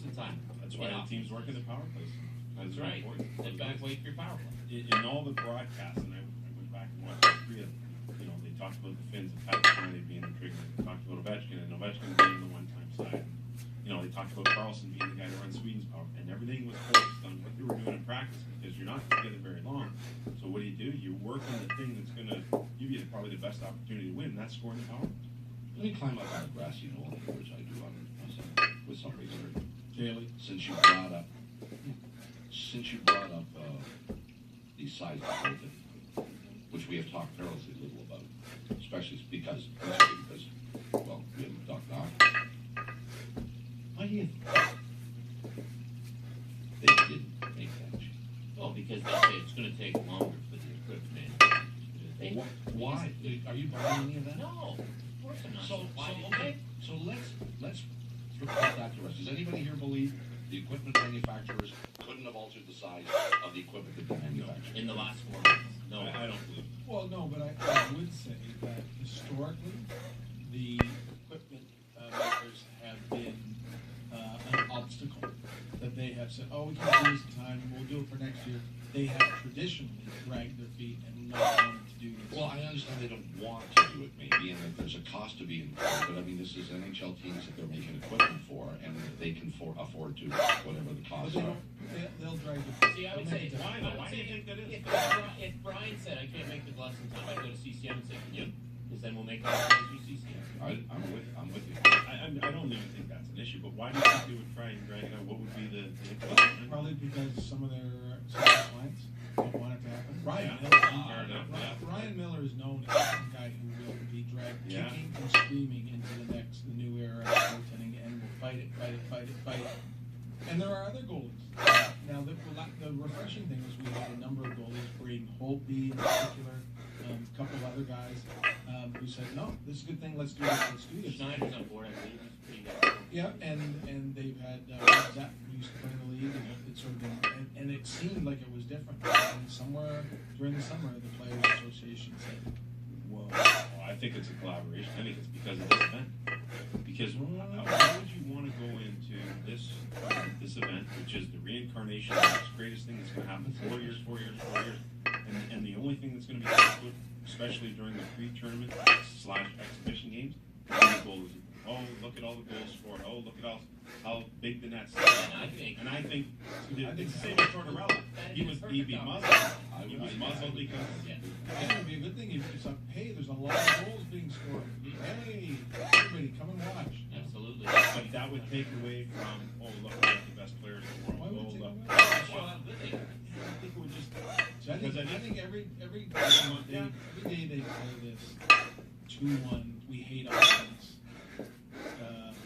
of the time. That's why the teams work in the power plays. That's right. They back weight for your power play. In all the broadcasts, and I went back and watched three of them. You know, they talked about the Finns and Patrick being the trigger. They talked about Ovechkin and Ovechkin being the one-time side. You know, they talked about Carlson being the guy to run Sweden's power, and everything was focused on what you were doing in practice because you're not together very long. So what do? You work on the thing that's going to give you probably the best opportunity to win, and that's scoring the power. Let me climb up on a grassy knoll, which I do with some regular. Daily. Since you brought up these sides of both, which we have talked perilously little about, especially because well, we haven't talked now. Why do you think they didn't make that change? Well, because they say it's going to take longer for the equipment. Why? Are you buying any of that? No, of course I'm not. So let's put that to rest. Does anybody here believe the equipment manufacturers couldn't have altered the size of the equipment that they manufactured? In the last 4 months. No, I don't believe. Well, no, but I would say that historically, the equipment makers have been an obstacle. That they have said, oh, we can't do this in time, we'll do it for next year. They have traditionally dragged their feet and not wanted to do this. Well, I understand they don't want to do it, maybe, and that there's a cost to being incurred, but I mean, this is NHL teams that they're making equipment for, and they can afford to, whatever the But costs they are. don't, they'll drag their feet. See, I would say, Why though? Why do you think that is? If Brian said I can't make the gloves in time, I'd go to CCM and say, can you? Because then we'll make all the through CCM. I'm with you. I don't even think that's an issue, but why do you think they would try and drag it out? What would be the equivalent? Probably because some of their clients don't want it to happen. Ryan Ryan Miller is known as the guy who will be dragged kicking and screaming into the new era of goaltending and will fight it. And there are other goalies. Now, the refreshing thing is we had a number of goalies, Braden Holtby in particular, a couple of other guys who said, no, this is a good thing, let's do this. Schneider's on board, I believe. He's pretty good. Yeah, and they've had Zach who used to play in the league, and it's sort of been, and it seemed like it was different. And somewhere during the summer, the Players Association said, whoa. Well, I think it's a collaboration. I think it's because of this event. Because why would you want to go into this event, which is the reincarnation of the greatest thing that's going to happen 4 years, and the only thing that's going to be good, especially during the pre-tournament / exhibition games, is the goals. Oh, look at all the goals scored. Oh, look at how big the net's. And I think it's the same with Tortorella. He'd be muzzled. He was muzzled because. Yeah. It would be a good thing if it's like, hey, there's a lot of goals being scored. Hey, everybody, come and watch. Absolutely. But that would take away from, oh, look, we're the best players in the world. Why would it take Oh, look. away? I think it would just. I think every day they play this 2-1, we hate offense.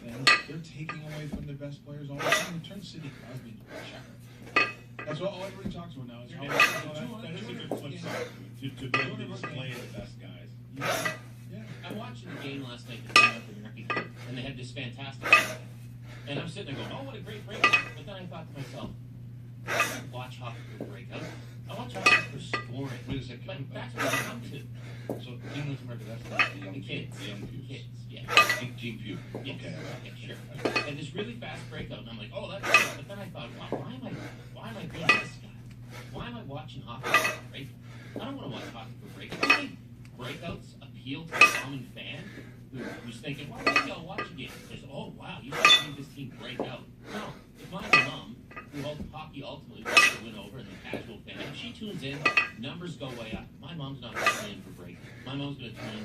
And they're taking away from the best players all the time. They turn Sidney Crosby into a checker. That's what all everybody talks about now. Is how That is a good flip side to be able to display the best guys. Yeah. I'm watching the game last night, the North American, and they had this fantastic breakout. And I'm sitting there going, oh, what a great breakout. But then I thought to myself, I don't watch hockey for breakout. I watch hockey for scoring. Wait a second. But that's what I come to. So, Team North America, that's the young The kids. The young The kids, yeah. Team Pew. Yes. Okay. Yeah, sure. And this really fast breakout, and I'm like, oh, that's good. But then I thought, wow, why am I being this guy? Why am I watching hockey for breakout? I don't want to watch hockey for breakout. I think breakouts appeal to the common fan who's thinking, well, maybe I'll watch a game. There's, oh, wow, you guys see this team break out. No, if my mom, who hockey ultimately wants to win over, and the casual fan, if she tunes in, numbers go way up. My mom's not going to tune in for breakout. My mom's going to tune in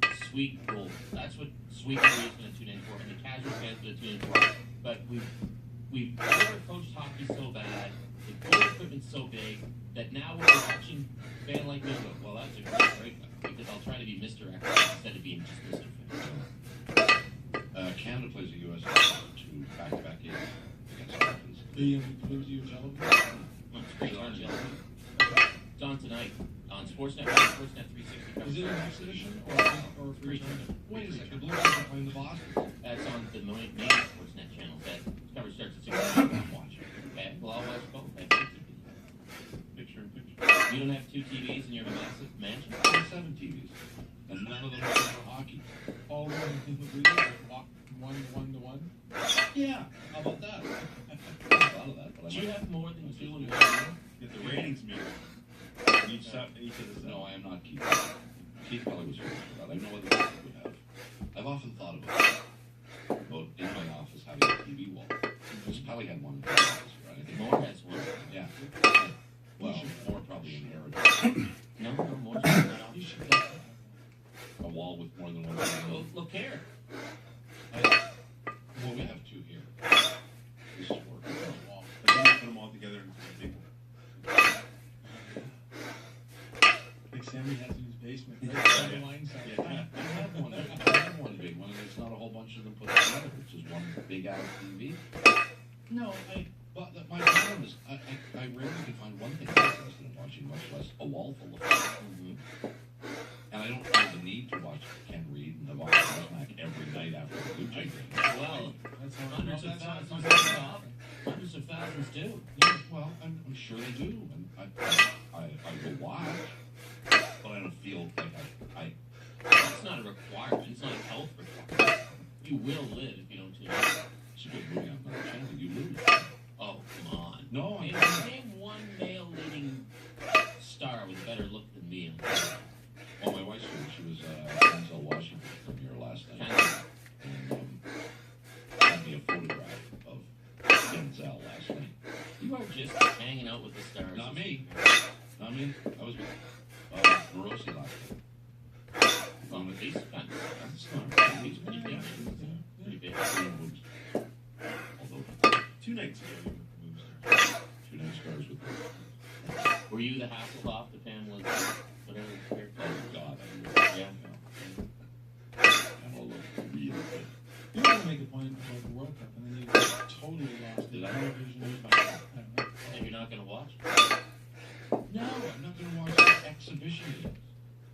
for sweet goal. That's what sweet goal is going to tune in for, and the casual fan's going to tune in for. But we've overcoached hockey so bad, the goal equipment's so big, that now we're watching a fan like me go, well, that's a great breakout, because I'll try to be Mr. X instead of being just Mr. Fan. Canada plays the U.S. in 2 back-to-back games against the Americans. The UHL. Well, it's great on It's on tonight on Sportsnet 360. Is it an exhibition or free tournament? Wait a second, the Blue Jays are playing the Boston. That's on the main Sportsnet channel. That coverage starts at 6 o'clock. Watch it. Okay, well, I'll watch both. I have 2 TVs. Picture in picture. You don't have 2 TVs in your massive mansion? I have 7 TVs, and none of them are for hockey. All one in the video, 1-1-1. Yeah, how about that? Do you have more than two in one? Get the ratings meter. Each of the No, I am not Keith. Keith Kelly was here for that. I know other people would have. I've often thought about in my office having a TV wall. Because Pelly had one in his office, right? I think Moore has one. Yeah. Well, more probably inherited. No, Moore's not that You often. should get that. A wall with more than one Well, window. look here. Well, we have two here. This is working. Wall. But then you put them all together into a big one. Like Sammy has in his basement. Right Yeah. by the line side. Yeah. I have one. I have one big one, and it's not a whole bunch of them put together. It's just one big ass TV. No, But my problem is, I rarely can find one thing I'm interested in watching, much less a wall full of things. And I don't feel the need to watch Ken Reed and Devon Smack every night after the Blue Jay game. Well, that's how hundreds of that's how- thousands that's do. how- Hundreds of thousands do. Yeah, well, I'm sure they do, and I will watch, but I don't feel like I It's not a requirement. It's not a health requirement. You will live if you don't tune in. it's a good movie on another channel. You lose. Oh, come on. No, I Name one male leading star with a better look than me. well, my wife's here. She was Denzel Washington premiere last night, Kind of. and sent me a photograph of Denzel last night. You are just hanging out with the stars. Not me. Not me. I was with Morosi last night. Well, he's kind of. That's not He's pretty big. Pretty big. Although 2 nights ago, you were moved there. 2 nice stars with Were you the Hasselhoff, the Pamela, whatever character? oh God, Yeah. I'm all look real good. You were going to make a point about the World Cup, and then you totally lost Did the I? television. I don't know. And you're not going to watch? No, I'm not going to watch the exhibition games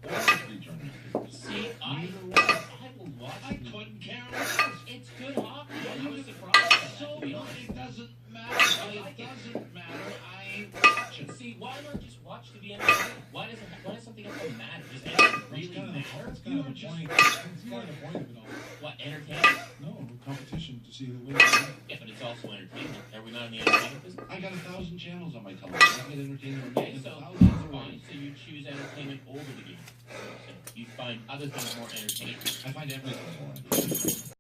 or the return games. See, I will watch. I couldn't care less. It's good hockey. I was surprised by that, So to be honest. it doesn't matter. It doesn't matter. I ain't watching. See, why not just watch to be entertained? Why does something have to matter? Does anything really matter? That's kind of the just- point. That's kind of the point of it all. What, entertainment? No, competition to see who wins. Yeah, but it's also entertainment. Are we not in the entertainment business? I got 1,000 channels on my television. I get entertainment. Okay, so thousands that's of fine. ways. So you choose entertainment over the game. So you find other things more entertaining. I find everything more entertaining.